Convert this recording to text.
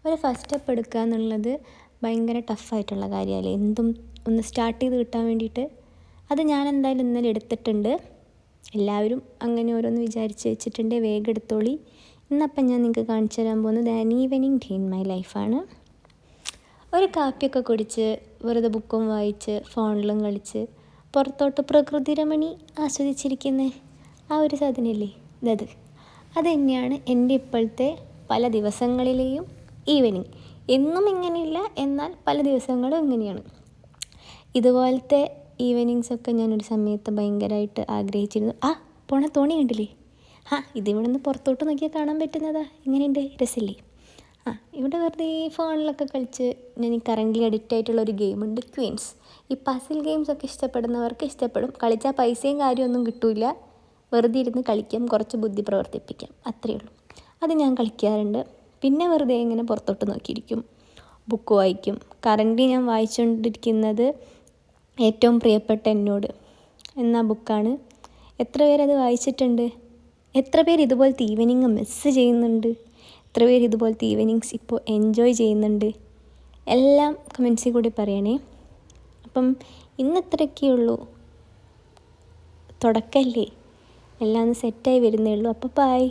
ഒരു first step എടുക്കുക എന്നുള്ളത് ഭയങ്കര ടഫായിട്ടുള്ള കാര്യമല്ലേ, എന്തും ഒന്ന് സ്റ്റാർട്ട് ചെയ്ത് കിട്ടാൻ വേണ്ടിയിട്ട്. അത് ഞാൻ എന്തായാലും ഇന്നലെ എടുത്തിട്ടുണ്ട്. എല്ലാവരും അങ്ങനെ ഓരോന്ന് വിചാരിച്ച് വെച്ചിട്ടുണ്ട്, വേഗം എടുത്തോളി. ഇന്നപ്പം ഞാൻ നിങ്ങൾക്ക് കാണിച്ചു തരാൻ പോകുന്നത് an evening day in my ലൈഫാണ്. ഒരു കാപ്പിയൊക്കെ കുടിച്ച് വെറുതെ ബുക്കും വായിച്ച് ഫോണിലും കളിച്ച് പുറത്തോട്ട് പ്രകൃതി രമണി ആസ്വദിച്ചിരിക്കുന്ന ആ ഒരു സാധനമില്ലേ, അത് തന്നെയാണ് എൻ്റെ ഇപ്പോഴത്തെ പല ദിവസങ്ങളിലെയും ഈവനിങ്. എന്നും ഇങ്ങനെയില്ല, എന്നാൽ പല ദിവസങ്ങളും ഇങ്ങനെയാണ്. ഇതുപോലത്തെ ഈവനിങ്സൊക്കെ ഞാനൊരു സമയത്ത് ഭയങ്കരമായിട്ട് ആഗ്രഹിച്ചിരുന്നു. പോണ തോണി കണ്ടില്ലേ? ഇതിവിടെ നിന്ന് പുറത്തോട്ട് നോക്കിയാൽ കാണാൻ പറ്റുന്നതാ. ഇങ്ങനെയുണ്ട്, രസമില്ലേ? ഇവിടെ വെറുതെ ഈ ഫോണിലൊക്കെ കളിച്ച് ഞാൻ ഈ കറൻ്റ് അഡിക്റ്റ് ആയിട്ടുള്ള ഒരു ഗെയിമുണ്ട്, ക്വീൻസ്. ഈ പസിൽ ഗെയിംസൊക്കെ ഇഷ്ടപ്പെടുന്നവർക്ക് ഇഷ്ടപ്പെടും. കളിച്ചാൽ പൈസയും കാര്യമൊന്നും കിട്ടില്ല, വെറുതെ ഇരുന്ന് കളിക്കാം, കുറച്ച് ബുദ്ധി പ്രവർത്തിപ്പിക്കാം, അത്രയേ ഉള്ളൂ. അത് ഞാൻ കളിക്കാറുണ്ട്. പിന്നെ വെറുതെ ഇങ്ങനെ പുറത്തോട്ട് നോക്കിയിരിക്കും, ബുക്ക് വായിക്കും. കറൻ്റ് ഞാൻ വായിച്ചുകൊണ്ടിരിക്കുന്നത് ഏറ്റവും പ്രിയപ്പെട്ട എന്നോട് എന്ന ബുക്കാണ്. എത്ര പേരത് വായിച്ചിട്ടുണ്ട്? എത്ര പേര് ഇതുപോലത്തെ ഈവനിങ് മിസ്സ് ചെയ്യുന്നുണ്ട്? എത്ര പേര് ഇതുപോലത്തെ ഈവനിങ്സ് ഇപ്പോൾ എൻജോയ് ചെയ്യുന്നുണ്ട്? എല്ലാം കമൻസിൽ കൂടി പറയണേ. അപ്പം ഇന്നത്രയൊക്കെ ഉള്ളൂ, തുടക്കമല്ലേ, എല്ലാം ഒന്ന് സെറ്റായി വരുന്നേ ഉള്ളൂ. അപ്പോൾ ബൈ.